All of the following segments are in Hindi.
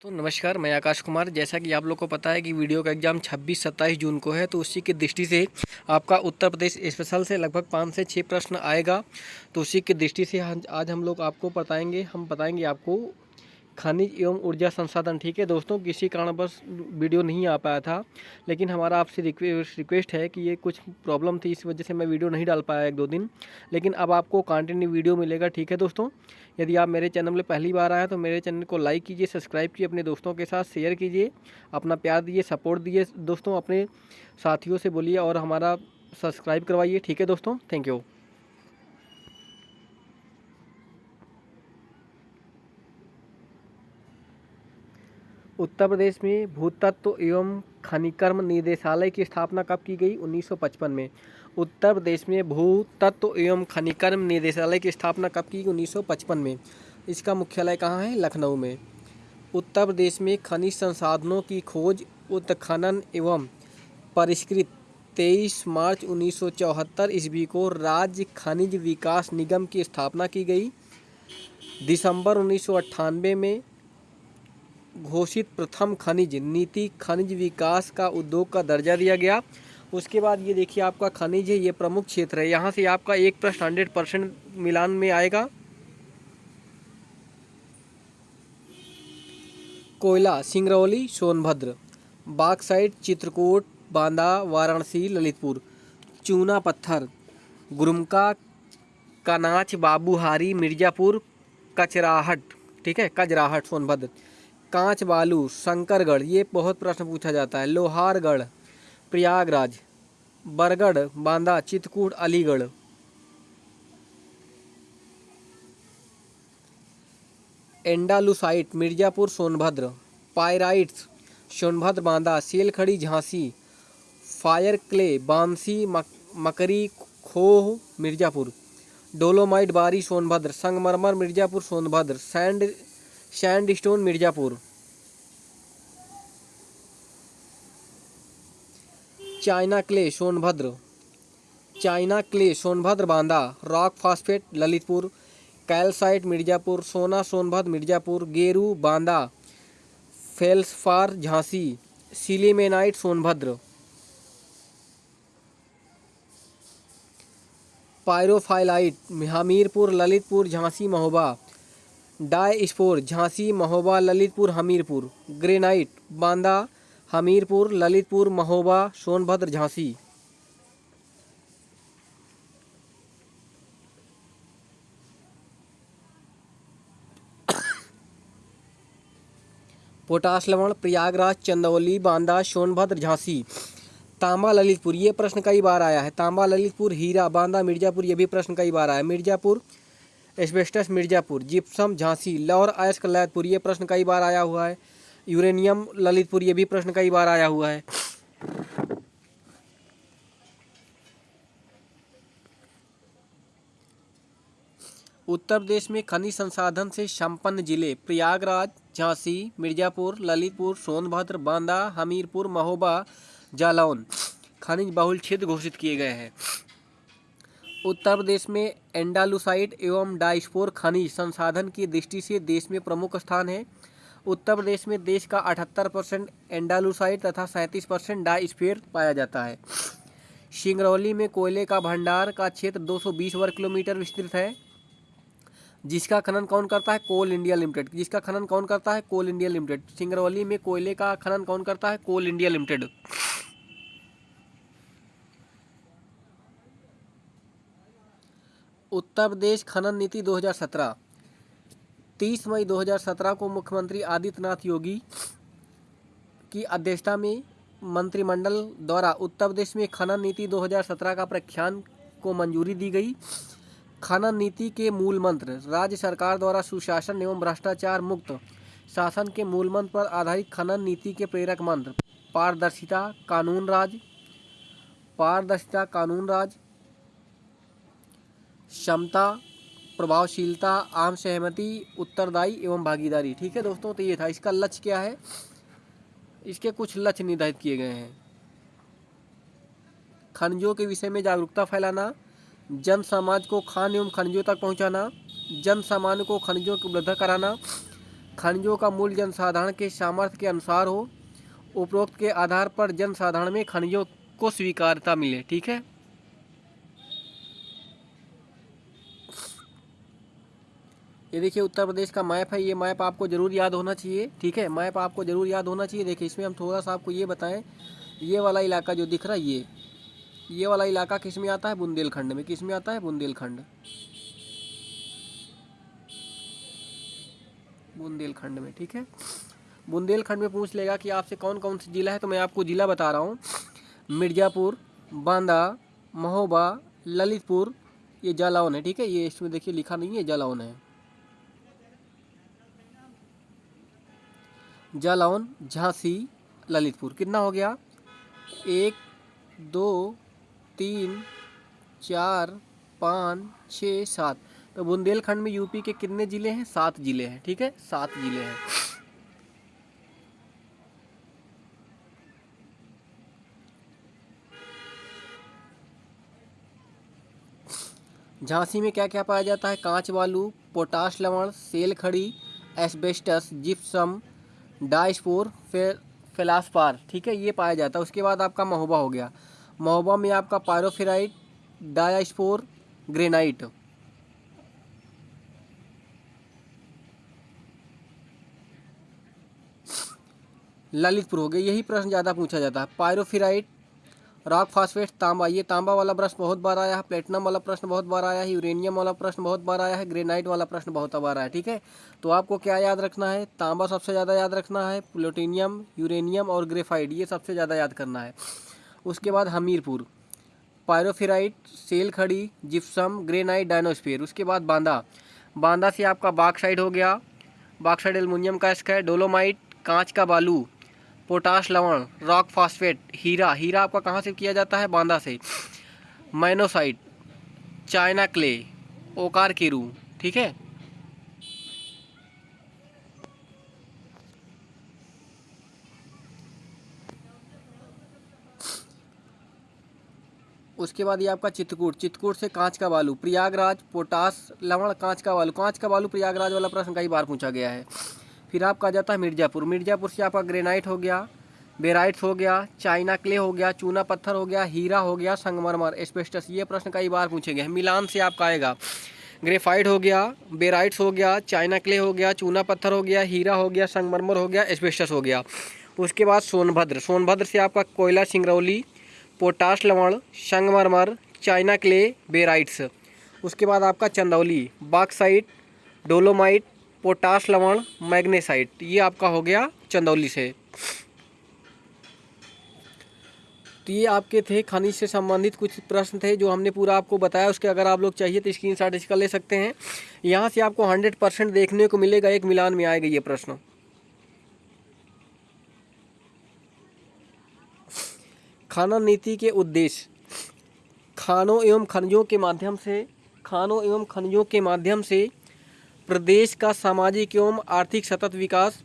तो नमस्कार, मैं आकाश कुमार। जैसा कि आप लोग को पता है कि वीडियो का एग्ज़ाम 26-27 जून को है, तो उसी की दृष्टि से आपका उत्तर प्रदेश स्पेशल से लगभग 5 से 6 प्रश्न आएगा। तो उसी की दृष्टि से आज हम लोग आपको बताएंगे आपको खनिज एवं ऊर्जा संसाधन। ठीक है दोस्तों, किसी कारणवश वीडियो नहीं आ पाया था, लेकिन हमारा आपसे रिक्वेस्ट है कि ये कुछ प्रॉब्लम थी, इस वजह से मैं वीडियो नहीं डाल पाया 1-2 दिन। लेकिन अब आपको कंटिन्यू वीडियो मिलेगा। ठीक है दोस्तों, यदि आप मेरे चैनल में पहली बार आए हैं तो मेरे चैनल को लाइक कीजिए, सब्सक्राइब कीजिए, अपने दोस्तों के साथ शेयर कीजिए, अपना प्यार दीजिए, सपोर्ट दीजिए दोस्तों, अपने साथियों से बोलिए और हमारा सब्सक्राइब करवाइए। ठीक है दोस्तों, थैंक यू। उत्तर प्रदेश में भूतत्व एवं खनिकर्म निदेशालय की स्थापना कब की गई? 1955 में। उत्तर प्रदेश में भूतत्व एवं खनिकर्म निदेशालय की स्थापना कब की? 1955 में। इसका मुख्यालय कहाँ है? लखनऊ में। उत्तर प्रदेश में खनिज संसाधनों की खोज, उत्खनन एवं परिष्कृत 23 मार्च 1974 ईस्वी को राज्य खनिज विकास निगम की स्थापना की गई। दिसंबर 1998 में घोषित प्रथम खनिज नीति खनिज विकास का उद्योग का दर्जा दिया गया। उसके बाद ये देखिए, आपका खनिज है, ये प्रमुख क्षेत्र है। यहाँ से आपका एक प्रश्न 100% मिलान में आएगा। कोयला सिंगरौली सोनभद्र, बॉक्साइट चित्रकूट बांदा वाराणसी ललितपुर, चूना पत्थर गुरुमका कनाच बाबूहारी मिर्ज़ापुर कचराहट, ठीक है, कजराहट सोनभद्र, कांच बालू शंकरगढ़, ये बहुत प्रश्न पूछा जाता है, लोहारगढ़ प्रयागराज, बरगढ़ बांदा चित्रकूट अलीगढ़, एंडालुसाइट मिर्ज़ापुर सोनभद्र, पायराइट्स सोनभद्र बांदा सेलखड़ी Jhansi, fire clay Bansi Makri Khoh Mirzapur, dolomite Bari Sonbhadra, संगमरमर Mirzapur Sonbhadra, sandstone Mirzapur, china clay Sonbhadra Banda, rock phosphate Lalitpur, calcite Mirzapur, सोना सोनभद्र मिर्ज़ापुर, गेरू Banda, felspar Jhansi, sillimanite Sonbhadra, pyrophyllite Hamirpur Lalitpur Jhansi Mahoba, diaspore Jhansi Mahoba Lalitpur Hamirpur, granite Banda Hamirpur Lalitpur Mahoba Sonbhadra Jhansi, potash लवण प्रयागराज चंदौली बांदा सोनभद्र झांसी, तांबा ललितपुर, ये प्रश्न कई बार आया है, तांबा ललितपुर, हीरा बांदा मिर्ज़ापुर, ये भी प्रश्न कई बार आया है, मिर्ज़ापुर एस्बेस्टस मिर्ज़ापुर, जिप्सम झांसी, लौर अयस्क ललितपुर, ये प्रश्न कई बार आया हुआ है, यूरेनियम ललितपुर, ये भी प्रश्न कई बार आया हुआ है। उत्तर प्रदेश में खनिज संसाधन से संपन्न जिले प्रयागराज झांसी मिर्ज़ापुर ललितपुर सोनभद्र बांदा हमीरपुर महोबा जालौन खनिज बहुल क्षेत्र घोषित किए गए हैं। उत्तर प्रदेश में एंडालुसाइट एवं डाइस्पोर खनिज संसाधन की दृष्टि से देश में प्रमुख स्थान है। उत्तर प्रदेश में देश का 78% एंडालुसाइट तथा 37% डाइस्फेर पाया जाता है। सिंगरौली में कोयले का भंडार का क्षेत्र 220 वर्ग किलोमीटर विस्तृत है, जिसका खनन कौन करता है? कोल इंडिया लिमिटेड। जिसका खनन कौन करता है? कोल इंडिया लिमिटेड। सिंगरौली में कोयले का खनन कौन करता है? कोल इंडिया लिमिटेड। उत्तर प्रदेश खनन नीति 2017, 30 मई 2017 को मुख्यमंत्री आदित्यनाथ योगी की अध्यक्षता में मंत्रिमंडल द्वारा उत्तर प्रदेश में खनन नीति 2017 का प्रख्यान को मंजूरी दी गई। खनन नीति के मूल मंत्र: राज्य सरकार द्वारा सुशासन एवं भ्रष्टाचार मुक्त शासन के मूल मंत्र पर आधारित खनन नीति के प्रेरक मंत्र: पारदर्शिता, कानून राज, समता, प्रभावशीलता, आम सहमति, उत्तरदायी एवं भागीदारी। ठीक है दोस्तों, तो ये था। इसका लक्ष्य क्या है? इसके कुछ लक्ष्य निर्धारित किए गए हैं। खनिजों के विषय में जागरूकता फैलाना, जन समाज को खान एवं खनिजों तक पहुंचाना, जन सामान्य को खनिजों की उपलब्धता कराना, खनिजों का मूल्य जनसाधारण के सामर्थ्य के अनुसार हो। उपरोक्त के आधार पर जनसाधारण में खनिजों को स्वीकार्यता मिले। ठीक है, ये देखिए उत्तर प्रदेश का मैप है। ये मैप आपको ज़रूर याद होना चाहिए। ठीक है, मैप आपको ज़रूर याद होना चाहिए। देखिए इसमें हम थोड़ा सा आपको ये बताएं, ये वाला इलाका जो दिख रहा है, ये वाला इलाका किस में आता है? बुंदेलखंड में। किस में आता है? बुंदेलखंड। बुंदेलखंड में। ठीक है, बुंदेलखंड में पूछ लेगा कि आपसे कौन कौन सी ज़िला है, तो मैं आपको ज़िला बता रहा हूँ। मिर्ज़ापुर, बांदा, महोबा, ललितपुर, ये जालौन है। ठीक है, ये इसमें देखिए लिखा नहीं है, जालौन है। जालौन, झांसी, ललितपुर। कितना हो गया? 1 2 3 4 5 6 7। तो बुंदेलखंड में यूपी के कितने ज़िले हैं? 7 ज़िले हैं। ठीक है, 7 ज़िले हैं। झांसी में क्या क्या पाया जाता है? कांच बालू, पोटाश लवण, सेल खड़ी, एस्बेस्टस, जिप्सम, डाइस्पोर, फेलास्पार। ठीक है, ये पाया जाता है। उसके बाद आपका महोबा हो गया। महोबा में आपका पायरोफेराइट, डायास्पोर, ग्रेनाइट। ललितपुर हो गया। यही प्रश्न ज़्यादा पूछा जाता है। पायरोफेराइट, रॉक फास्फेट, तांबा। ये तांबा वाला प्रश्न बहुत बार आया है। प्लेटिनम वाला प्रश्न बहुत बार आया है। यूरेनियम वाला प्रश्न बहुत बार आया है। ग्रेनाइट वाला प्रश्न बहुत बार आया है। ठीक है, तो आपको क्या याद रखना है? तांबा सबसे ज़्यादा याद रखना है, प्लूटोनियम, यूरेनियम और ग्रेफाइट, ये सबसे ज़्यादा याद करना है। उसके बाद हमीरपुर, पायरोफेराइट, सेल खड़ी, जिप्सम, ग्रेनाइट, डायनोस्फीयर। उसके बाद बांदा, बांदा से आपका बॉक्साइट हो गया। बॉक्साइट एल्युमिनियम का इसका है। डोलोमाइट, कांच का बालू, पोटाश लवण, रॉक फास्फेट, हीरा। हीरा आपका कहाँ से किया जाता है? बांदा से। मैनोसाइट, चाइना क्ले, ओकार केरू। ठीक है, उसके बाद ये आपका चित्रकूट, चित्रकूट से कांच का बालू, प्रयागराज, पोटाश लवण, कांच का बालू। कांच का बालू प्रयागराज वाला प्रश्न कई बार पूछा गया है। फिर आपका आ जाता है मिर्ज़ापुर, मिर्ज़ापुर से आपका ग्रेनाइट हो गया, बेराइट्स हो गया, चाइना क्ले हो गया, चूना पत्थर हो गया, हीरा हो गया, संगमरमर, एस्बेस्टस। ये प्रश्न कई बार पूछे गए हैं। मिलान से आपका आएगा ग्रेफाइट हो गया, बेराइट्स हो गया, चाइना क्ले हो गया, चूना पत्थर हो गया, हीरा हो गया, संगमरमर हो गया, एस्बेस्टस हो गया। उसके बाद सोनभद्र, सोनभद्र से आपका कोयला सिंगरौली, पोटाश लवण, संगमरमर, चाइना क्ले, बेराइट्स। उसके बाद आपका चंदौली, बॉक्साइट, डोलोमाइट, पोटाश लवण, मैग्नेसाइट। ये आपका हो गया चंदौली से। तो ये आपके थे खनिज से संबंधित कुछ प्रश्न थे जो हमने पूरा आपको बताया। उसके अगर आप लोग चाहिए तो स्क्रीनशॉट इसका ले सकते हैं। यहाँ से आपको 100% देखने को मिलेगा, एक मिलान में आएगा ये प्रश्न। खानन नीति के उद्देश्य, खानों एवं खनिजों के माध्यम से प्रदेश का सामाजिक एवं आर्थिक सतत विकास,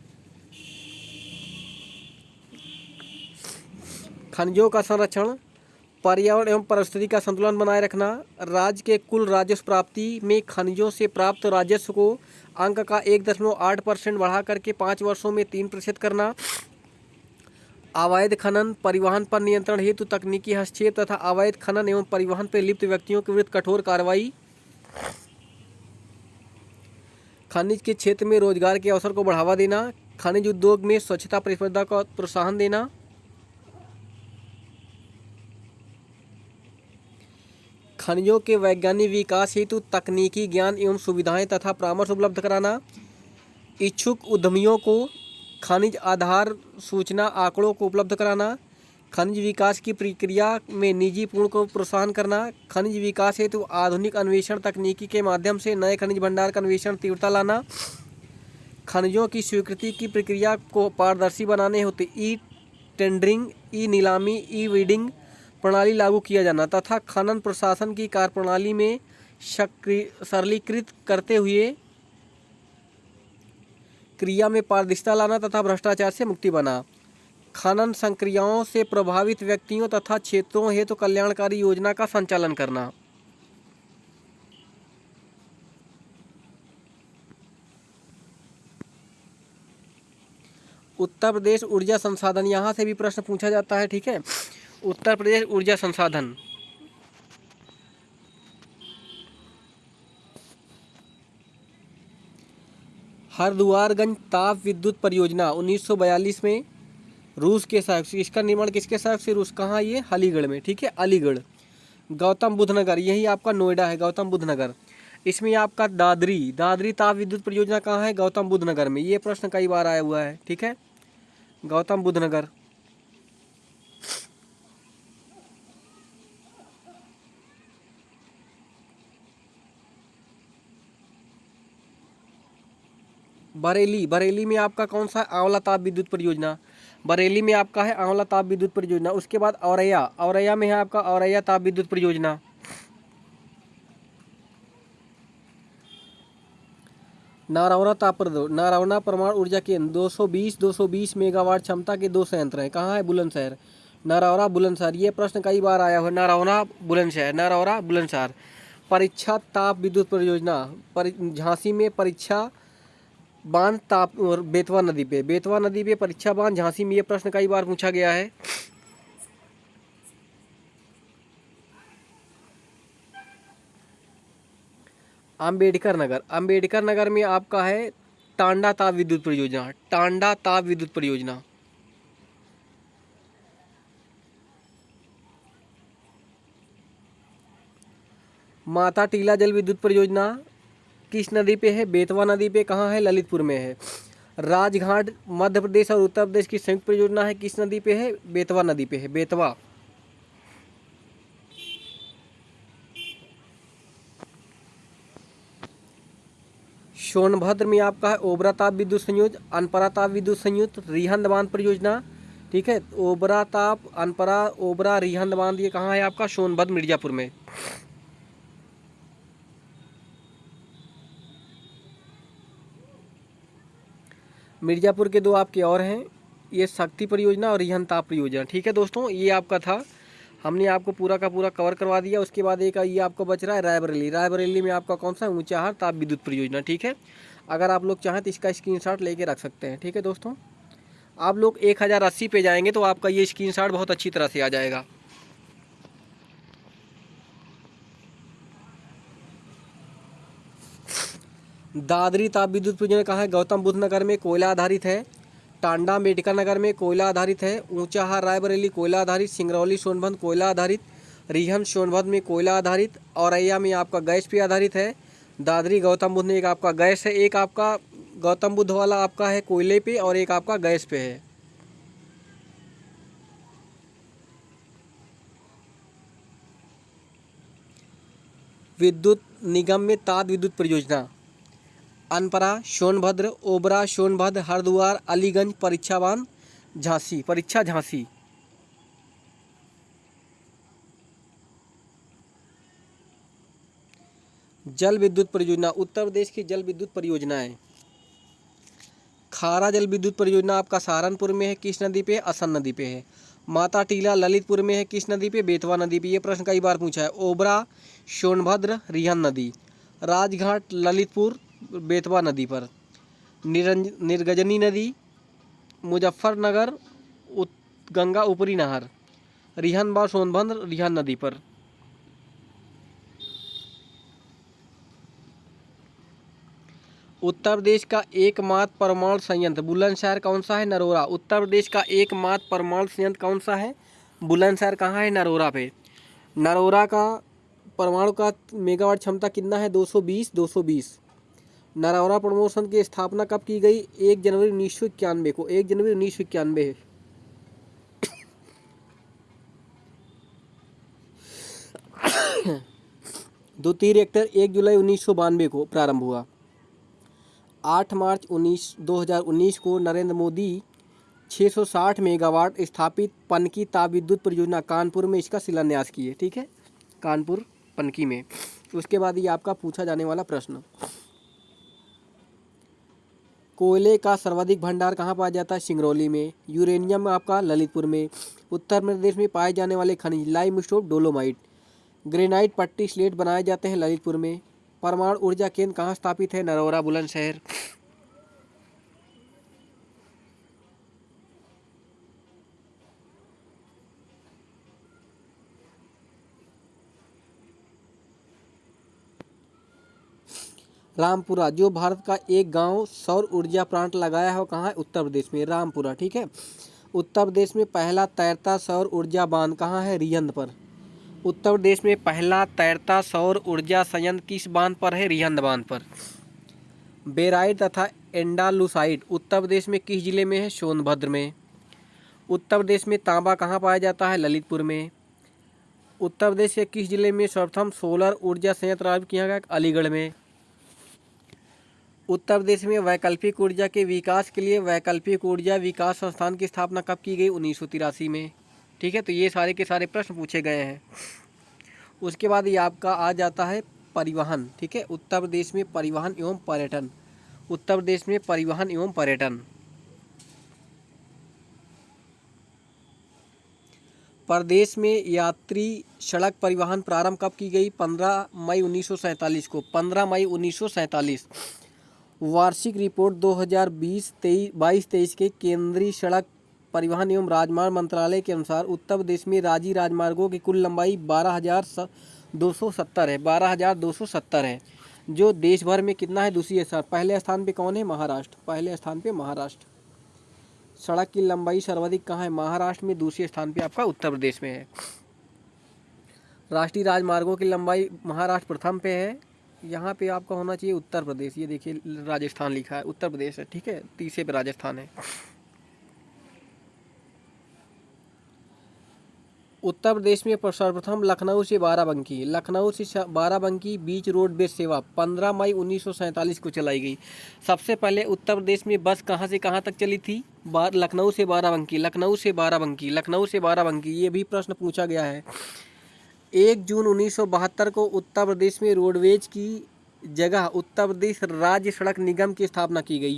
खनिजों का संरक्षण, पर्यावरण एवं परिस्थिति का संतुलन बनाए रखना, राज्य के कुल राजस्व प्राप्ति में खनिजों से प्राप्त राजस्व को अंक का 1.8% बढ़ा करके 5 वर्षों में 3% करना, अवैध खनन परिवहन पर नियंत्रण हेतु तकनीकी हस्तक्षेप तथा अवैध खनन एवं परिवहन पर लिप्त व्यक्तियों के विरुद्ध कठोर कार्रवाई, खनिज के क्षेत्र में रोजगार के अवसर को बढ़ावा देना, खनिज उद्योग में स्वच्छता प्रतिस्पर्धा को प्रोत्साहन देना, खनिजों के वैज्ञानिक विकास हेतु तकनीकी ज्ञान एवं सुविधाएं तथा परामर्श उपलब्ध कराना, इच्छुक उद्यमियों को खनिज आधार सूचना आंकड़ों को उपलब्ध कराना, खनिज विकास की प्रक्रिया में निजी पूर्ण को प्रोत्साहन करना, खनिज विकास हेतु आधुनिक अन्वेषण तकनीकी के माध्यम से नए खनिज भंडार का अन्वेषण तीव्रता लाना, खनिजों की स्वीकृति की प्रक्रिया को पारदर्शी बनाने हेतु ई टेंडरिंग, ई नीलामी, ई बिडिंग प्रणाली लागू किया जाना तथा खनन प्रशासन की कार्यप्रणाली में सरलीकृत करते हुए क्रिया में पारदर्शिता लाना तथा भ्रष्टाचार से मुक्ति बना, खनन संक्रियाओं से प्रभावित व्यक्तियों तथा क्षेत्रों हेतु कल्याणकारी योजना का संचालन करना। उत्तर प्रदेश ऊर्जा संसाधन, यहाँ से भी प्रश्न पूछा जाता है, ठीक है। उत्तर प्रदेश ऊर्जा संसाधन, हरदुआरगंज ताप विद्युत परियोजना 1942 में रूस के सहयोग से, इसका निर्माण किसके सहयोग से, रूस, कहाँ, ये अलीगढ़ में, ठीक है, अलीगढ़। गौतम बुद्ध नगर, यही आपका नोएडा है, गौतम बुद्ध नगर। इसमें आपका दादरी ताप विद्युत परियोजना कहाँ है, गौतम बुद्ध नगर में। ये प्रश्न कई बार आया हुआ है, ठीक है, गौतम बुद्ध नगर। बरेली में आपका कौन सा, आंवला ताप विद्युत परियोजना, बरेली में आपका है आंवला ताप विद्युत परियोजना। उसके बाद औरैया में है आपका औरैया ताप विद्युत परियोजना। नारौना परमाणु ऊर्जा केंद्र 220 मेगावाट क्षमता के 2 संयंत्र हैं, कहाँ है, बुलंदशहर, नरौरा बुलंदशहर। ये प्रश्न कई बार आया हुआ, नरौरा बुलंदशहर। परीक्षा ताप विद्युत परियोजना, झांसी में परीक्षा बांध ताप, और बेतवा नदी पे परीक्षा बांध झांसी में। ये प्रश्न कई बार पूछा गया है। अंबेडकर नगर में आपका है टांडा ताप विद्युत परियोजना। माता टीला जल विद्युत परियोजना किस नदी पे है, बेतवा नदी पे, कहाँ है, ललितपुर में है। राजघाट मध्य प्रदेश और उत्तर प्रदेश की संयुक्त परियोजना है, किस नदी पे है, बेतवा नदी पे है, बेतवा। सोनभद्र में आपका है ओबरा ताप विद्युत संयुक्त, अनपरा ताप विद्युत संयुक्त, रिहंद बांध परियोजना, ठीक है। ओबरा ताप, अनपरा, ओबरा, रिहंद बांध, ये कहाँ है आपका, सोनभद्र मिर्जापुर में। मिर्जापुर के 2 आपके और हैं, ये शक्ति परियोजना और रिहंद ताप परियोजना, ठीक है दोस्तों। ये आपका था, हमने आपको पूरा का पूरा कवर करवा दिया। उसके बाद एक ये आपको बच रहा है रायबरेली में आपका कौन सा, ऊंचाहार ताप विद्युत परियोजना, ठीक है। अगर आप लोग चाहें तो इसका स्क्रीनशॉट लेके रख सकते हैं, ठीक है दोस्तों। आप लोग 1080 पे जाएंगे तो आपका ये स्क्रीनशॉट बहुत अच्छी तरह से आ जाएगा। दादरी ताप विद्युत परियोजना कहाँ है, गौतम बुद्ध नगर में, कोयला आधारित है। टांडा अम्बेडकर नगर में कोयला आधारित है। ऊंचाहार रायबरेली कोयला आधारित। सिंगरौली सोनभद्र कोयला आधारित। रिहंद सोनभद्र में कोयला आधारित। औरैया में आपका गैस पे आधारित है। दादरी गौतम बुद्ध में एक आपका गैस है, एक आपका गौतम बुद्ध वाला आपका है कोयले पे, और एक आपका गैस पे है। विद्युत निगम में ताप विद्युत परियोजना, अनपरा, सोनभद्र, ओबरा, सोनभद्र, हरिद्वार, अलीगंज, परीक्षा झांसी। जल विद्युत परियोजना, उत्तर प्रदेश की जल विद्युत परियोजनाएं। खारा जल विद्युत परियोजना आपका सहारनपुर में है, किस नदी पे, असन नदी पे है। माता टीला ललितपुर में है, किस नदी पे, बेतवा नदी पे। ये प्रश्न कई बार पूछा है। ओबरा सोनभद्र रिहंद नदी। राजघाट ललितपुर बेतवा नदी पर। निर्गजनी नदी मुजफ्फरनगर गंगा ऊपरी नहर। रिहंद व सोनभद्र रिहंद नदी पर। उत्तर प्रदेश का एकमात्र परमाणु संयंत्र बुलंदशहर कौन सा है, नरोरा। उत्तर प्रदेश का एकमात्र परमाणु संयंत्र कौन सा है, बुलंदशहर, कहाँ है, नरोरा पे। नरोरा का परमाणु का मेगावाट क्षमता कितना है, 220। नरोरा परमाणु संयंत्र की स्थापना कब की गई, 1 जनवरी 1991 को, 1 जनवरी 1991। द्वितीय रिएक्टर 1 जुलाई 1992 को प्रारंभ हुआ। 8 मार्च 2019 को नरेंद्र मोदी 660 मेगावाट स्थापित पनकी ताप विद्युत परियोजना कानपुर में इसका शिलान्यास किए, ठीक है, कानपुर पनकी में। उसके बाद ये आपका पूछा जाने वाला प्रश्न, कोयले का सर्वाधिक भंडार कहाँ पाया जाता है, सिंगरौली में। यूरेनियम आपका ललितपुर में। उत्तर प्रदेश में पाए जाने वाले खनिज, लाइमस्टोन, डोलोमाइट। ग्रेनाइट पट्टी स्लेट बनाए जाते हैं ललितपुर में। परमाणु ऊर्जा केंद्र कहाँ स्थापित है, नरोरा बुलंदशहर। रामपुरा। जो भारत का एक गांव सौर ऊर्जा प्लांट लगाया है वो कहाँ है? उत्तर प्रदेश में, रामपुरा। ठीक है। उत्तर प्रदेश में पहला तैरता सौर ऊर्जा बांध कहाँ है? रिहंद पर। उत्तर प्रदेश में पहला तैरता सौर ऊर्जा संयंत्र किस बांध पर है? रिहंद बांध पर। बेराइट तथा एंडालुसाइट उत्तर प्रदेश में किस जिले में है? सोनभद्र में। उत्तर प्रदेश में तांबा कहाँ पाया जाता है? ललितपुर में। उत्तर प्रदेश के किस जिले में सर्वप्रथम सोलर ऊर्जा संयंत्र आरंभ किया गया? अलीगढ़ में। उत्तर प्रदेश में वैकल्पिक ऊर्जा के विकास के लिए वैकल्पिक ऊर्जा विकास संस्थान की स्थापना कब की गई? 1983 में। ठीक है, तो ये सारे के सारे प्रश्न पूछे गए हैं। उसके बाद ये आपका आ जाता है परिवहन। ठीक है, उत्तर प्रदेश में परिवहन एवं पर्यटन। उत्तर प्रदेश में परिवहन एवं पर्यटन। प्रदेश में यात्री सड़क परिवहन प्रारंभ कब की गई? 15 मई 1947 को। 15 मई 1947। वार्षिक रिपोर्ट 2022-23 के केंद्रीय सड़क परिवहन एवं राजमार्ग मंत्रालय के अनुसार उत्तर प्रदेश में राज्य राजमार्गों की कुल लंबाई 12,270 है। 12,270 है, जो देश भर में कितना है? दूसरे स्थान। पहले स्थान पे कौन है? महाराष्ट्र। पहले स्थान पे महाराष्ट्र। सड़क की लंबाई सर्वाधिक कहाँ है? महाराष्ट्र में। दूसरे स्थान पे आपका उत्तर प्रदेश में है। राष्ट्रीय राजमार्गों की लंबाई महाराष्ट्र प्रथम पे है। यहाँ पे आपका होना चाहिए उत्तर प्रदेश। ये देखिए राजस्थान लिखा है, उत्तर प्रदेश है। ठीक है, तीसरे पे राजस्थान है। उत्तर प्रदेश में सर्वप्रथम लखनऊ से बाराबंकी बीच रोडवेज सेवा 15 मई 1947 को चलाई गई। सबसे पहले उत्तर प्रदेश में बस कहाँ से कहाँ तक चली थी? लखनऊ से बाराबंकी, लखनऊ से बाराबंकी, लखनऊ से बाराबंकी। ये भी प्रश्न पूछा गया है। 1 जून 1972 को उत्तर प्रदेश में रोडवेज की जगह उत्तर प्रदेश राज्य सड़क निगम की स्थापना की गई।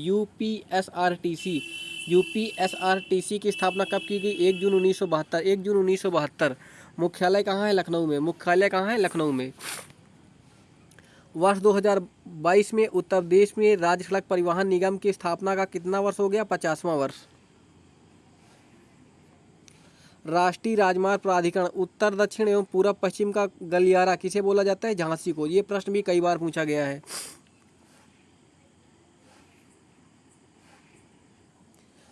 यूपीएसआरटीसी की स्थापना कब की गई? 1 जून 1972। 1 जून 1972। मुख्यालय कहाँ है? लखनऊ में। मुख्यालय कहाँ है? लखनऊ में। वर्ष 2022 में उत्तर प्रदेश में राज्य सड़क परिवहन निगम की स्थापना का कितना वर्ष हो गया? 50वां वर्ष। राष्ट्रीय राजमार्ग प्राधिकरण उत्तर दक्षिण एवं पूर्व पश्चिम का गलियारा किसे बोला जाता है? झांसी को। ये प्रश्न भी कई बार पूछा गया है।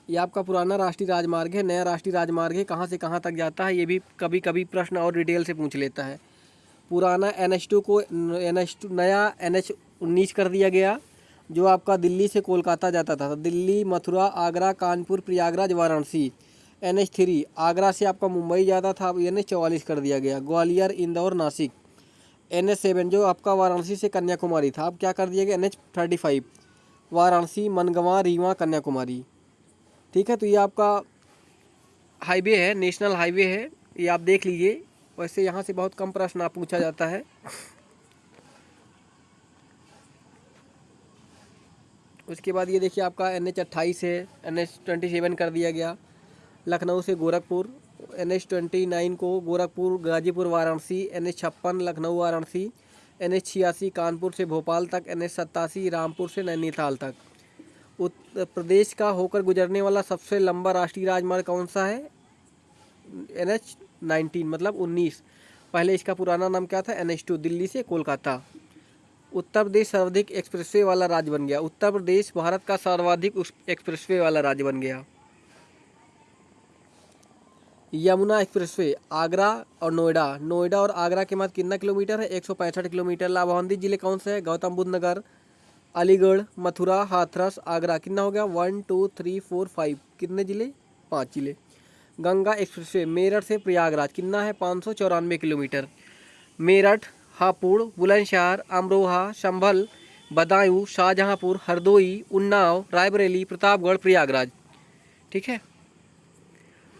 ये आपका पुराना राष्ट्रीय राजमार्ग है, नया राष्ट्रीय राजमार्ग है, कहाँ से कहाँ तक जाता है? ये भी कभी कभी प्रश्न और डिटेल से पूछ लेता है। पुराना NH2 को नया NH19 कर दिया गया, जो आपका दिल्ली से कोलकाता जाता था। दिल्ली, मथुरा, आगरा, कानपुर, प्रयागराज, वाराणसी। NH3 आगरा से आपका मुंबई जाता था, अब NH44 कर दिया गया। ग्वालियर, इंदौर, नासिक। NH7 जो आपका वाराणसी से कन्याकुमारी था, अब क्या कर दिया गया? NH35 वाराणसी, मनगवा, रीवा, कन्याकुमारी। ठीक है, तो ये आपका हाईवे है, नेशनल हाईवे है, ये आप देख लीजिए। वैसे यहाँ से बहुत कम प्रश्न आप पूछा जाता है। उसके बाद ये देखिए आपका NH28 है, NH27 कर दिया गया। लखनऊ से गोरखपुर, NH29 को गोरखपुर, गाजीपुर, वाराणसी। NH56 लखनऊ, वाराणसी। NH86 कानपुर से भोपाल तक। NH87 रामपुर से नैनीताल तक। उत्तर प्रदेश का होकर गुजरने वाला सबसे लंबा राष्ट्रीय राजमार्ग कौन सा है? NH19 मतलब 19। पहले इसका पुराना नाम क्या था? NH2, दिल्ली से कोलकाता। उत्तर प्रदेश सर्वाधिक एक्सप्रेसवे वाला राज्य बन गया। उत्तर प्रदेश भारत का सर्वाधिक एक्सप्रेसवे वाला राज्य बन गया। यमुना एक्सप्रेसवे आगरा और नोएडा और आगरा के मध्य कितना किलोमीटर है? 165 किलोमीटर। लाभान्वित जिले कौन से हैं? गौतम बुद्ध नगर, अलीगढ़, मथुरा, हाथरस, आगरा। कितना हो गया? 1 2 3 4 5। कितने जिले? 5 जिले। गंगा एक्सप्रेसवे मेरठ से प्रयागराज कितना है? 594 किलोमीटर। मेरठ, हापुड़, बुलंदशहर, अमरोहा, संभल, बदायूं, शाहजहांपुर, हरदोई, उन्नाव, रायबरेली, प्रतापगढ़, प्रयागराज। ठीक है।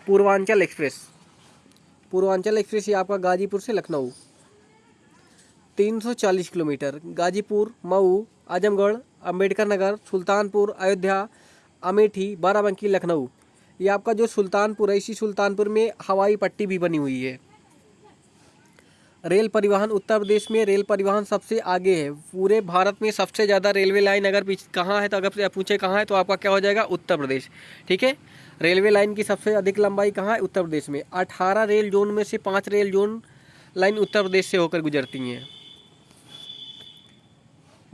पूर्वांचल एक्सप्रेस ये आपका गाजीपुर से लखनऊ 340 किलोमीटर। गाजीपुर, मऊ, आजमगढ़, अंबेडकर नगर, सुल्तानपुर, अयोध्या, अमेठी, बाराबंकी, लखनऊ। ये आपका जो सुल्तानपुर है, इसी सुल्तानपुर में हवाई पट्टी भी बनी हुई है। रेल परिवहन उत्तर प्रदेश में रेल परिवहन सबसे आगे है। पूरे भारत में सबसे ज़्यादा रेलवे लाइन अगर कहाँ है, तो अगर पूछे कहाँ है, तो आपका क्या हो जाएगा? उत्तर प्रदेश। ठीक है। रेलवे लाइन की सबसे अधिक लंबाई कहाँ है? उत्तर प्रदेश में। 18 रेल जोन में से 5 rail zone line Uttar Pradesh से होकर गुजरती हैं।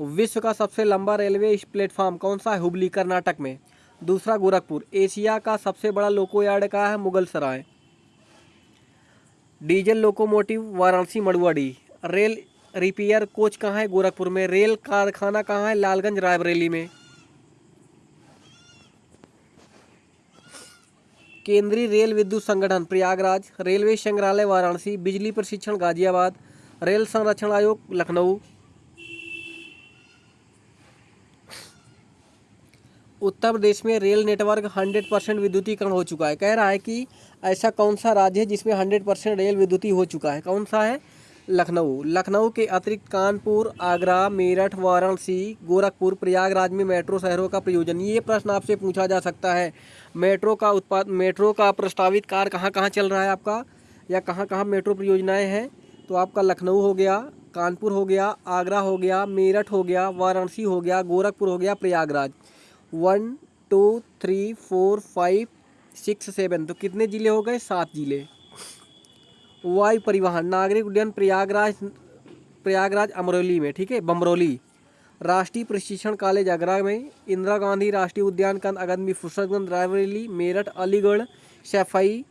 विश्व का सबसे लंबा रेलवे प्लेटफॉर्म कौन सा है? हुबली कर्नाटक में। दूसरा गोरखपुर। एशिया का सबसे बड़ा लोको यार्ड कहाँ है? Mughal Sarai. Diesel locomotive Varanasi Manduadih. Rail repair coach कहाँ है? गोरखपुर में। रेल कारखाना कहाँ है? लालगंज रायबरेली में। केंद्रीय रेल विद्युत संगठन प्रयागराज। रेलवे संग्रहालय वाराणसी। बिजली प्रशिक्षण गाजियाबाद। रेल संरक्षण आयोग लखनऊ। उत्तर प्रदेश में रेल नेटवर्क 100% विद्युतीकरण हो चुका है। कह रहा है कि ऐसा कौन सा राज्य है जिसमें 100% रेल विद्युती हो चुका है? कौन सा है? लखनऊ। लखनऊ के अतिरिक्त कानपुर, आगरा, मेरठ, वाराणसी, गोरखपुर, प्रयागराज में मेट्रो शहरों का प्रयोजन। ये प्रश्न आपसे पूछा जा सकता है। मेट्रो का प्रस्तावित कार्य कहाँ कहाँ चल रहा है आपका, या कहाँ कहाँ मेट्रो परियोजनाएँ हैं? तो आपका लखनऊ हो गया, कानपुर हो गया, आगरा हो गया, मेरठ हो गया, वाराणसी हो गया, गोरखपुर हो गया, प्रयागराज। 1 2 3 4 5 6 7, तो कितने जिले हो गए? 7 जिले। वायु परिवहन नागरिक उड्डयन प्रयागराज अमरोली में, ठीक है, बमरोली। राष्ट्रीय प्रशिक्षण कॉलेज आगरा में। इंदिरा गांधी राष्ट्रीय उद्यान कंद अकादमी फुर्सतगंज रायबरेली। मेरठ, अलीगढ़, सफाई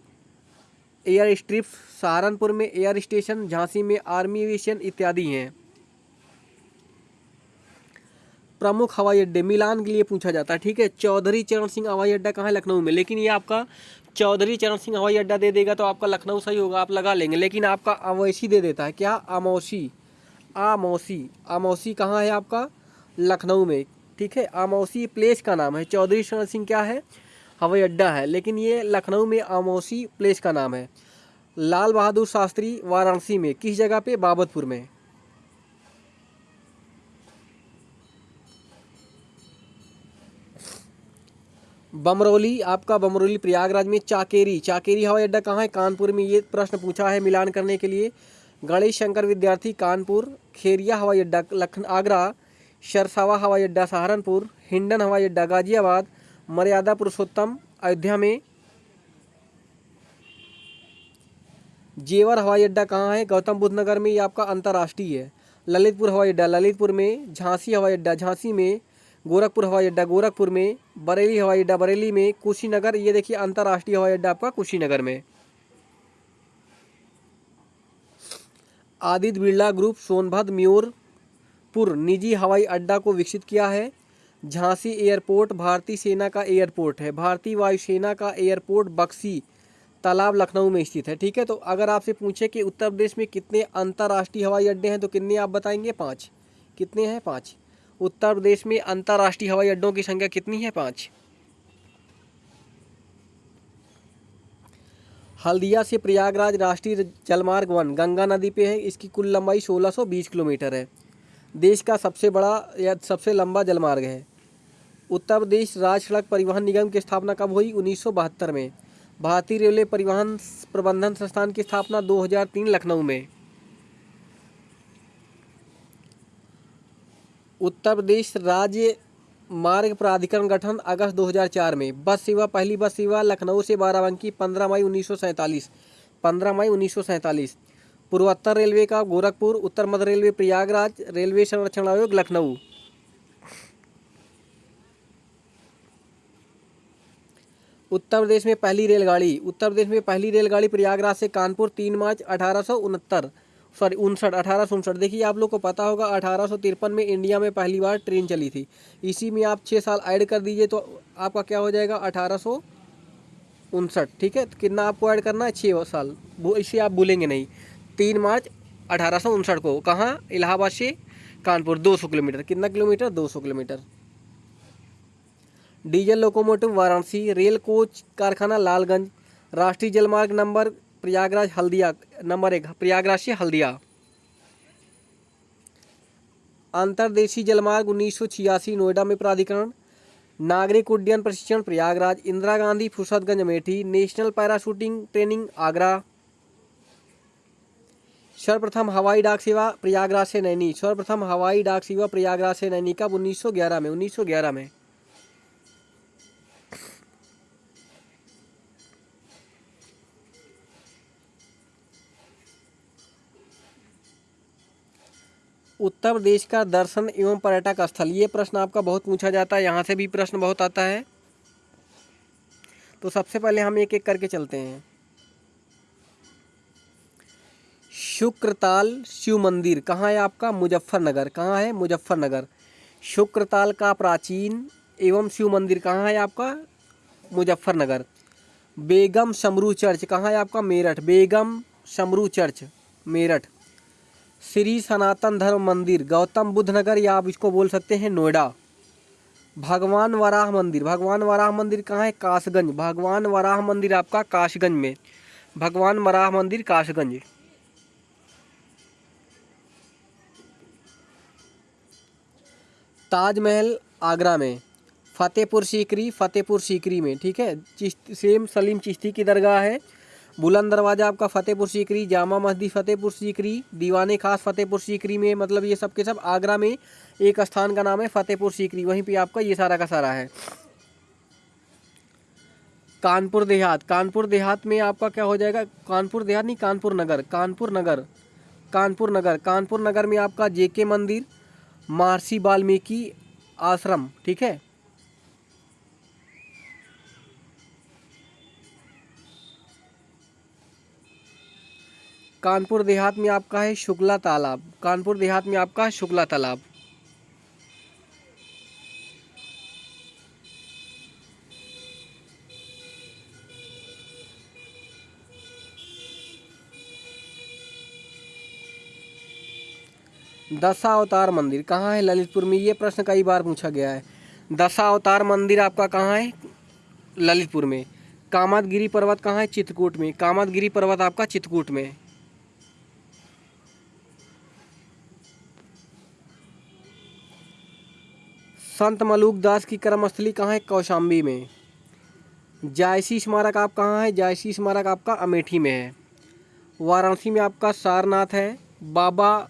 एयर स्ट्रिप सहारनपुर में। एयर स्टेशन झांसी में आर्मी एविएशन इत्यादि हैं। प्रमुख हवाई अड्डे मिलान के लिए पूछा जाता है, ठीक है। चौधरी चरण सिंह हवाई अड्डा कहाँ है? लखनऊ में। लेकिन ये आपका चौधरी चरण सिंह हवाई अड्डा दे देगा तो आपका लखनऊ सही होगा, आप लगा लेंगे। लेकिन आपका अमौसी दे देता है। क्या? अमौसी। आमौसी। आमौसी कहाँ है आपका? लखनऊ में, ठीक है। आमौसी प्लेस का नाम है। चौधरी चरण सिंह क्या है? हवाई अड्डा है, लेकिन ये लखनऊ में आमौसी प्लेस का नाम है। लाल बहादुर शास्त्री वाराणसी में, किस जगह पे? बाबतपुर में। बमरोली आपका बमरोली प्रयागराज में। चाकेरी हवाई अड्डा कहाँ है? कानपुर में। ये प्रश्न पूछा है मिलान करने के लिए। गणेश शंकर विद्यार्थी कानपुर। खेरिया हवाई अड्डा आगरा। सरसावा हवाई अड्डा सहारनपुर। हिंडन हवाई अड्डा गाजियाबाद। मर्यादा पुरुषोत्तम अयोध्या में। जेवर हवाई अड्डा कहाँ है? गौतम बुद्ध नगर में। ये आपका अंतर्राष्ट्रीय है। ललितपुर हवाई अड्डा ललितपुर में। झांसी हवाई अड्डा झांसी में। गोरखपुर हवाई अड्डा गोरखपुर में। बरेली हवाई अड्डा बरेली में। कुशीनगर, ये देखिए अंतर्राष्ट्रीय हवाई अड्डा आपका कुशीनगर में। आदित्य बिरला ग्रुप सोनभद्र म्योरपुर निजी हवाई अड्डा को विकसित किया है। झांसी एयरपोर्ट भारतीय सेना का एयरपोर्ट है। भारतीय वायुसेना का एयरपोर्ट बक्सी तालाब लखनऊ में स्थित है, ठीक है। तो अगर आपसे पूछे कि उत्तर प्रदेश में कितने अंतर्राष्ट्रीय हवाई अड्डे हैं तो कितने आप बताएंगे? 5। कितने हैं? 5। उत्तर प्रदेश में अंतर्राष्ट्रीय हवाई अड्डों की संख्या कितनी है? 5। हल्दिया से प्रयागराज राष्ट्रीय जलमार्ग 1 गंगा नदी पे है। इसकी कुल लंबाई 1620 किलोमीटर है। देश का सबसे बड़ा या सबसे लंबा जलमार्ग है। उत्तर प्रदेश राज्य सड़क परिवहन निगम की स्थापना कब हुई? 1972 में। भारतीय रेलवे परिवहन प्रबंधन संस्थान की स्थापना 2003 लखनऊ में। उत्तर प्रदेश राज्य मार्ग प्राधिकरण गठन अगस्त 2004 में। बस सेवा पहली बस सेवा लखनऊ से बाराबंकी 15 मई 1947। 15 मई 1947। पूर्वोत्तर रेलवे का गोरखपुर। उत्तर मध्य रेलवे प्रयागराज। रेलवे संरक्षण आयोग लखनऊ। उत्तर प्रदेश में पहली रेलगाड़ी प्रयागराज से कानपुर 3 मार्च 1859। देखिए आप लोग को पता होगा 1853 में इंडिया में पहली बार ट्रेन चली थी। इसी में आप 6 साल ऐड कर दीजिए तो आपका क्या हो जाएगा? 1859, ठीक है। तो कितना आपको ऐड करना है? 6 साल। वो इसे आप भूलेंगे नहीं। 3 मार्च 1859 को कहाँ? इलाहाबाद से कानपुर 200 किलोमीटर। कितना kilometre? 200 kilometre. Diesel locomotive Varanasi. Rail coach कारखाना लालगंज। राष्ट्रीय जलमार्ग नंबर प्रयागराज हल्दिया नंबर 1 प्रयागराज से हल्दिया। अंतर्देशीय जलमार्ग 1986 नोएडा में प्राधिकरण। नागरिक उड्डयन प्रशिक्षण Prayagraj. Indira Gandhi Fursatganj Amethi. National parachuting training Agra. सर्वप्रथम हवाई डाक सेवा प्रयागराज से नैनी। सर्वप्रथम हवाई डाक सेवा प्रयागराज से नैनी कब? 1911 में। 1911 में। उत्तर प्रदेश का दर्शन एवं पर्यटक स्थल, ये प्रश्न आपका बहुत पूछा जाता है, यहाँ से भी प्रश्न बहुत आता है। तो सबसे पहले हम एक एक करके चलते हैं। शुक्रताल शिव मंदिर कहाँ है आपका? मुजफ्फरनगर। कहाँ है? मुजफ्फरनगर। शुक्रताल का प्राचीन एवं शिव मंदिर कहाँ है आपका? मुजफ्फरनगर। बेगम समरू चर्च कहाँ है आपका? मेरठ। बेगम समरू चर्च, मेरठ। श्री सनातन धर्म मंदिर गौतम बुद्ध नगर, या आप इसको बोल सकते हैं नोएडा। भगवान वराह मंदिर, भगवान वराह मंदिर कहाँ है? कासगंज। भगवान वराह मंदिर आपका कासगंज में। भगवान वराह मंदिर कासगंज। ताजमहल आगरा में। फतेहपुर सीकरी, फतेहपुर सीकरी में, ठीक है। सेम सलीम चिश्ती की दरगाह है। बुलंद दरवाज़ा आपका फतेहपुर सीकरी। जामा मस्जिद फतेहपुर सीकरी। दीवाने खास फतेहपुर सीकरी में, मतलब ये सब के सब आगरा में एक स्थान का नाम है फतेहपुर सीकरी, वहीं पे आपका ये सारा का सारा है। कानपुर देहात, कानपुर देहात में आपका क्या हो जाएगा? कानपुर देहात नहीं, कानपुर नगर, कानपुर नगर, कानपुर नगर। कानपुर नगर में आपका जेके मंदिर, महर्षि वाल्मीकि आश्रम, ठीक है। कानपुर देहात में आपका है शुक्ला तालाब। कानपुर देहात में आपका है शुक्ला तालाब। दशावतार मंदिर कहाँ है? ललितपुर में। ये प्रश्न कई बार पूछा गया है। दशावतार मंदिर आपका कहाँ है? ललितपुर में। कामतगिरी पर्वत कहाँ है? चित्रकूट में। कामतगिरी पर्वत आपका चित्रकूट में। संत मलूक दास की कर्मस्थली कहाँ है? कौशाम्बी में। जायसी स्मारक आप कहाँ है? जायसी स्मारक आपका अमेठी में है। वाराणसी में आपका सारनाथ है। बाबा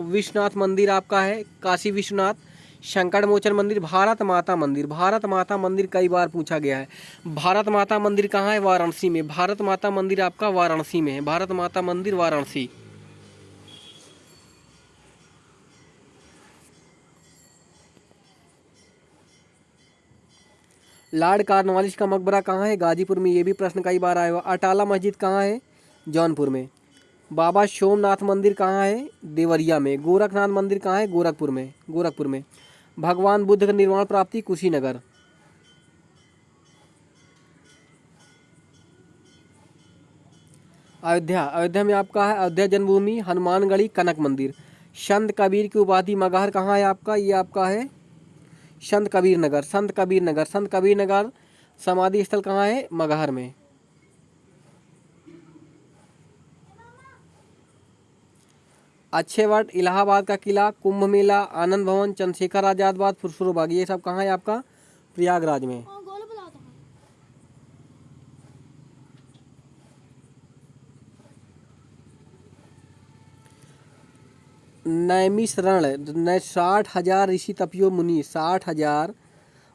विश्वनाथ मंदिर आपका है काशी विश्वनाथ। शंकर मोचन मंदिर। भारत माता मंदिर, भारत माता मंदिर कई बार पूछा गया है। भारत माता मंदिर कहाँ है? वाराणसी में। भारत माता मंदिर आपका वाराणसी में है। भारत माता मंदिर वाराणसी। लॉर्ड कॉर्नवालिस का मकबरा कहाँ है? गाजीपुर में। ये भी प्रश्न कई बार आया हुआ। अटाला मस्जिद कहाँ है? जौनपुर में। बाबा सोमनाथ मंदिर कहाँ है? देवरिया में। गोरखनाथ मंदिर कहाँ है? गोरखपुर में, गोरखपुर में। भगवान बुद्ध का निर्वाण प्राप्ति कुशीनगर। अयोध्या, अयोध्या में आपका है अयोध्या जन्मभूमि, हनुमानगढ़ी, कनक मंदिर। संत कबीर की उपाधि मगहर कहाँ है आपका? ये आपका है संत कबीर नगर, संत कबीर नगर। संत कबीर नगर समाधि स्थल कहाँ है? मगहर में। अच्छेवट, इलाहाबाद का किला, कुंभ मेला, आनंद भवन, चंद्रशेखर आजाद बाग, फुरफुरबाग, ये सब कहाँ है आपका? प्रयागराज में। नैमिषारण्य, 60,000 ऋषि तपियो मुनि, 60,000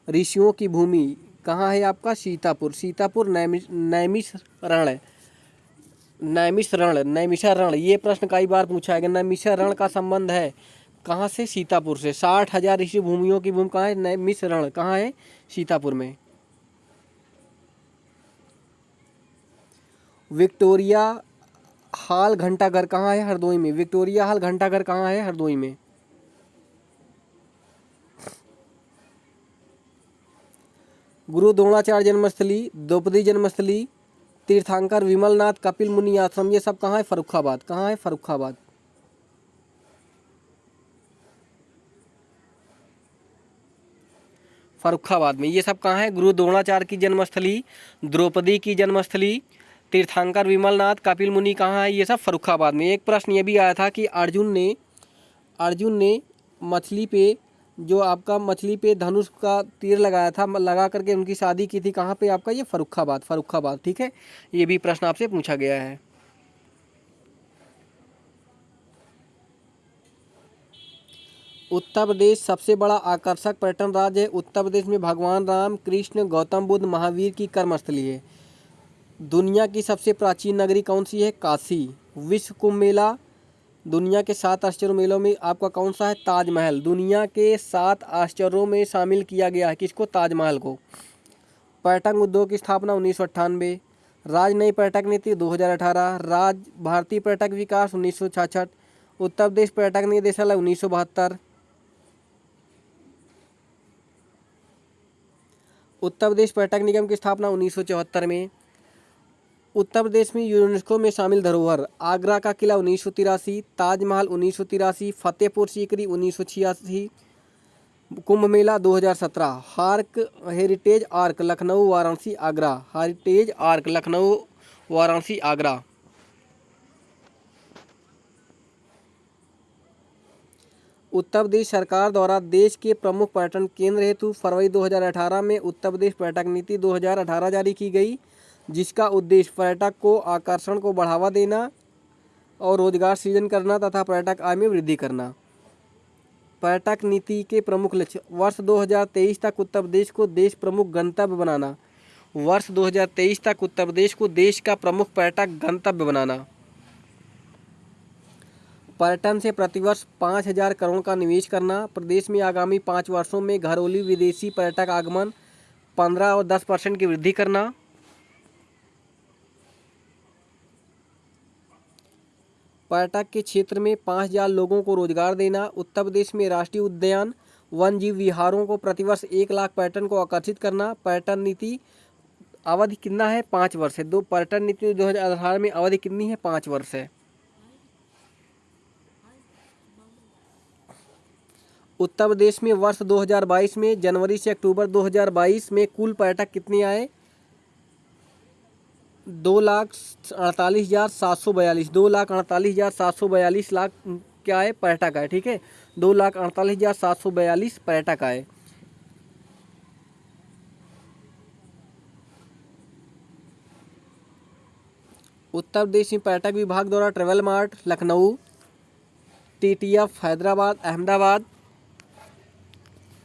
ऋषियों की भूमि कहाँ है आपका? सीतापुर। सीतापुर नैमिषारण्य, नैमिषारण्य, नैमिषारण्य। ये प्रश्न कई बार पूछा गया। नैमिषारण्य का संबंध है कहाँ से? सीतापुर से। 60,000 ऋषि भूमियों की भूमि कहाँ है? नैमिषारण्य कहाँ है? सीतापुर में। विक्टोरिया हाल घंटाघर कहाँ है? हरदोई में। विक्टोरिया हाल घंटाघर कहाँ है? हरदोई में। गुरु द्रोणाचार्य जन्मस्थली, द्रौपदी जन्मस्थली, तीर्थंकर विमलनाथ, कपिल मुनि आश्रम, ये सब कहाँ है? फर्रुखाबाद। कहाँ है? फर्रुखाबाद। फर्रुखाबाद में। ये सब कहाँ है? गुरु द्रोणाचार्य की जन्मस्थली, द्रौपदी की जन्मस्थली, तीर्थंकर विमलनाथ, कपिल मुनि कहाँ है? ये सब फर्रुखाबाद में। एक प्रश्न ये भी आया था कि अर्जुन ने मछली पे, जो आपका मछली पे धनुष का तीर लगाया था, लगा करके उनकी शादी की थी कहाँ पे आपका? ये फर्रुखाबाद, फर्रुखाबाद, ठीक है। ये भी प्रश्न आपसे पूछा गया है। उत्तर प्रदेश सबसे बड़ा आकर्षक पर्यटन राज्य है। उत्तर प्रदेश में भगवान राम, कृष्ण, गौतम बुद्ध, महावीर की कर्मस्थली है। दुनिया की सबसे प्राचीन नगरी कौन सी है? काशी। विश्व कुंभ मेला दुनिया के 7 आश्चर्य मेलों में आपका कौन सा है? ताजमहल। दुनिया के 7 आश्चर्यों में शामिल किया गया है किसको? ताजमहल को। पर्यटन उद्योग की स्थापना 1998। राज नई पर्यटक नीति 2018। राज भारतीय पर्यटक विकास 1966। उत्तर प्रदेश पर्यटक निदेशालय 1972। उत्तर प्रदेश पर्यटक निगम की स्थापना 1974 में। उत्तर प्रदेश में यूनेस्को में शामिल धरोहर: आगरा का किला 1983, Taj Mahal 1983, Fatehpur Sikri 1986, Kumbh Mela 2017, heritage arc Lucknow Varanasi Agra, heritage arc Lucknow Varanasi Agra. Uttar Pradesh सरकार द्वारा देश के प्रमुख पर्यटन केंद्र हेतु फरवरी 2018 में उत्तर प्रदेश पर्यटक नीति 2018 जारी की गई, जिसका उद्देश्य पर्यटक को आकर्षण को बढ़ावा देना और रोजगार सृजन करना तथा पर्यटक आय में वृद्धि करना। पर्यटक नीति के प्रमुख लक्ष्य: वर्ष 2023 तक उत्तर प्रदेश को देश प्रमुख गंतव्य बनाना। वर्ष 2023 तक उत्तर प्रदेश को देश का प्रमुख पर्यटक गंतव्य बनाना। पर्यटन से प्रतिवर्ष 5,000 करोड़ का निवेश करना। प्रदेश में आगामी 5 वर्षों में घरेलू विदेशी पर्यटक आगमन 15 और 10% की वृद्धि करना। पर्यटक के क्षेत्र में 5,000 लोगों को रोजगार देना। उत्तर प्रदेश में राष्ट्रीय उद्यान वन जीव विहारों को प्रतिवर्ष 1 लाख पर्यटन को आकर्षित करना। पर्यटन नीति अवधि कितना है? 5 वर्ष है। पर्यटन नीति 2018 में अवधि कितनी है? 5 वर्ष है। उत्तर प्रदेश में वर्ष 2022 में जनवरी से अक्टूबर 2022 में कुल पर्यटक कितने आए? 2,48,742। 2,48,742 लाख क्या है? पर्यटक आए। ठीक है, 2,48,742 पर्यटक आए। उत्तर प्रदेश में पर्यटक विभाग द्वारा travel mart Lucknow, TTF Hyderabad Ahmedabad,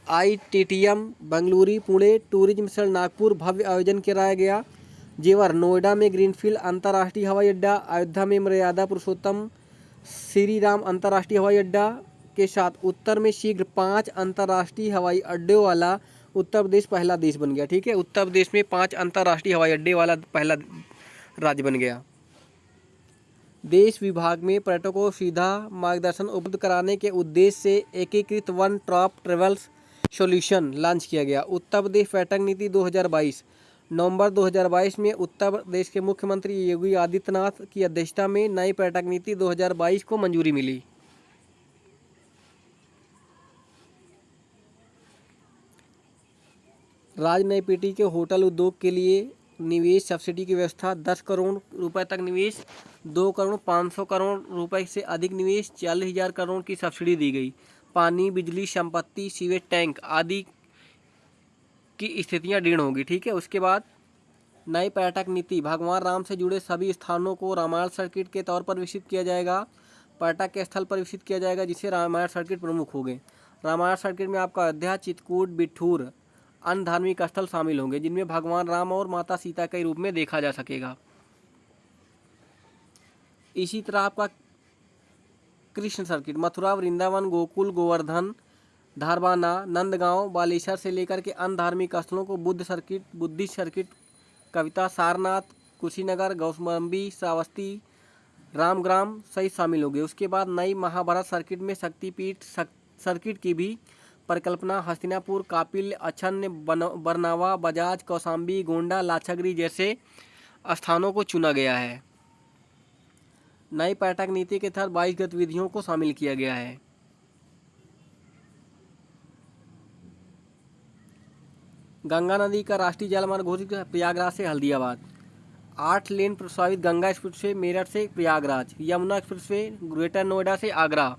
ITTM Bengaluru Pune, tourism mission Nagpur भव्य आयोजन कराया गया। जेवर नोएडा में ग्रीनफील्ड अंतर्राष्ट्रीय हवाई अड्डा, अयोध्या में मर्यादा पुरुषोत्तम श्री राम अंतर्राष्ट्रीय हवाई अड्डा के साथ उत्तर में शीघ्र 5 अंतर्राष्ट्रीय हवाई अड्डों वाला उत्तर प्रदेश पहला देश बन गया। ठीक है, उत्तर प्रदेश में 5 अंतर्राष्ट्रीय हवाई अड्डे वाला पहला राज्य बन गया। देश विभाग में पर्यटकों को सीधा मार्गदर्शन उपलब्ध कराने के उद्देश्य से एकीकृत one top travels solution launch किया गया। उत्तर प्रदेश पर्यटक नीति 2022 नवंबर 2022 में उत्तर प्रदेश के मुख्यमंत्री योगी आदित्यनाथ की अध्यक्षता में नई पर्यटक नीति 2022 को मंजूरी मिली। राज्य नई पीटी के होटल उद्योग के लिए निवेश सब्सिडी की व्यवस्था। 10 करोड़ रुपए तक निवेश, 2 करोड़ 500 करोड़ रुपए से अधिक निवेश, 40,000 करोड़ की सब्सिडी दी गई। पानी, बिजली, संपत्ति, सीवेज टैंक आदि की स्थितियां ऋण होगी। ठीक है, उसके बाद नई पर्यटक नीति भगवान राम से जुड़े सभी स्थानों को रामायण सर्किट के तौर पर विकसित किया जाएगा। पर्यटक के स्थल पर विकसित किया जाएगा जिससे रामायण सर्किट प्रमुख होंगे। रामायण सर्किट में आपका अयोध्या, चित्रकूट, बिठूर अन्य धार्मिक स्थल शामिल होंगे जिनमें भगवान राम और माता सीता के रूप में देखा जा सकेगा। इसी तरह आपका कृष्ण सर्किट मथुरा, वृंदावन, गोकुल, गोवर्धन, धारबाना, नंदगांव, बालेश्वर से लेकर के अन्य धार्मिक स्थलों को बुद्धिस्ट सर्किट, कविता, सारनाथ, कुशीनगर, गौतमबी, श्रावस्ती, रामग्राम सहित शामिल होंगे। उसके बाद नई महाभारत सर्किट में शक्तिपीठ सर्किट की भी परिकल्पना हस्तिनापुर, कापिल, अछन्य, बरनावा, बजाज, कौशाम्बी, गोंडा, लाक्षागृह जैसे स्थानों को चुना गया है। नई पर्यटक नीति के तहत 22 गतिविधियों को शामिल किया गया है। गंगा नदी का राष्ट्रीय जलमार्ग घोषित प्रयागराज से हल्दियाबाद। 8 लेन प्रस्तावित गंगा एक्सप्रेसवे मेरठ से प्रयागराज। यमुना एक्सप्रेसवे ग्रेटर नोएडा से आगरा।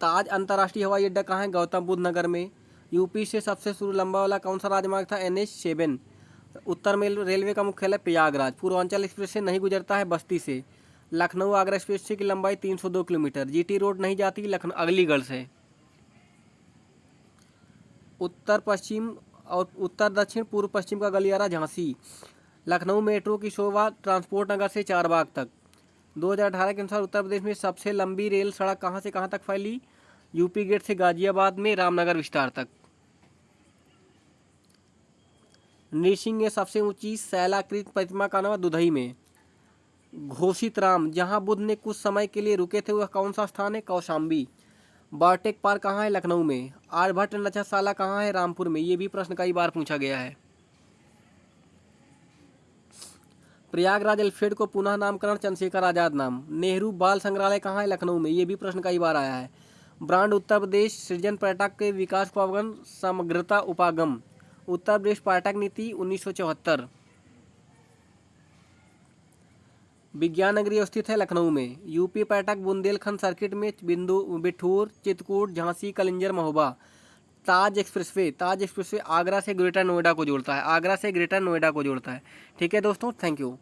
ताज अंतर्राष्ट्रीय हवाई अड्डा कहाँ है? गौतम बुद्ध नगर में। यूपी से सबसे शुरू लंबा वाला कौन सा राजमार्ग था? NH7। उत्तर में रेलवे का मुख्यालय प्रयागराज। पूर्वांचल एक्सप्रेस से नहीं गुजरता है बस्ती से। लखनऊ आगरा एक्सप्रेस की लंबाई 302 किलोमीटर। GT रोड नहीं जाती लखनऊ अगलीगढ़ से। उत्तर पश्चिम और उत्तर दक्षिण पूर्व पश्चिम का गलियारा झांसी। लखनऊ मेट्रो की शोभा ट्रांसपोर्ट नगर से चारबाग तक। 2018 के अनुसार उत्तर प्रदेश में सबसे लंबी रेल सड़क कहाँ से कहाँ तक फैली? यूपी गेट से गाजियाबाद में रामनगर विस्तार तक। नृसिंह में सबसे ऊंची शैलाकृत प्रतिमा का नाम है दुधई में। घोषित राम, जहां बुद्ध ने कुछ समय के लिए रुके थे, वह कौन सा स्थान है? कौशाम्बी। बायोटेक पार्क कहाँ है? लखनऊ में। आर्यभट्ट नक्षत्रशाला कहाँ है? रामपुर में। ये भी प्रश्न कई बार पूछा गया है। प्रयागराज अल्फ्रेड को पुनः नामकरण चंद्रशेखर आजाद नाम। नेहरू बाल संग्रहालय कहाँ है? लखनऊ में। ये भी प्रश्न कई बार आया है। ब्रांड उत्तर प्रदेश सृजन पर्यटक के विकास को अवगम समग्रता उपागम। उत्तर प्रदेश पर्यटक नीति 1974। विज्ञान नगरी स्थित है लखनऊ में। यूपी पर्यटक बुंदेलखंड सर्किट में बिंदु बिठूर, चित्रकूट, झांसी, कलिंजर, महोबा। ताज एक्सप्रेसवे आगरा से ग्रेटर नोएडा को जोड़ता है। आगरा से ग्रेटर नोएडा को जोड़ता है। ठीक है दोस्तों, थैंक यू।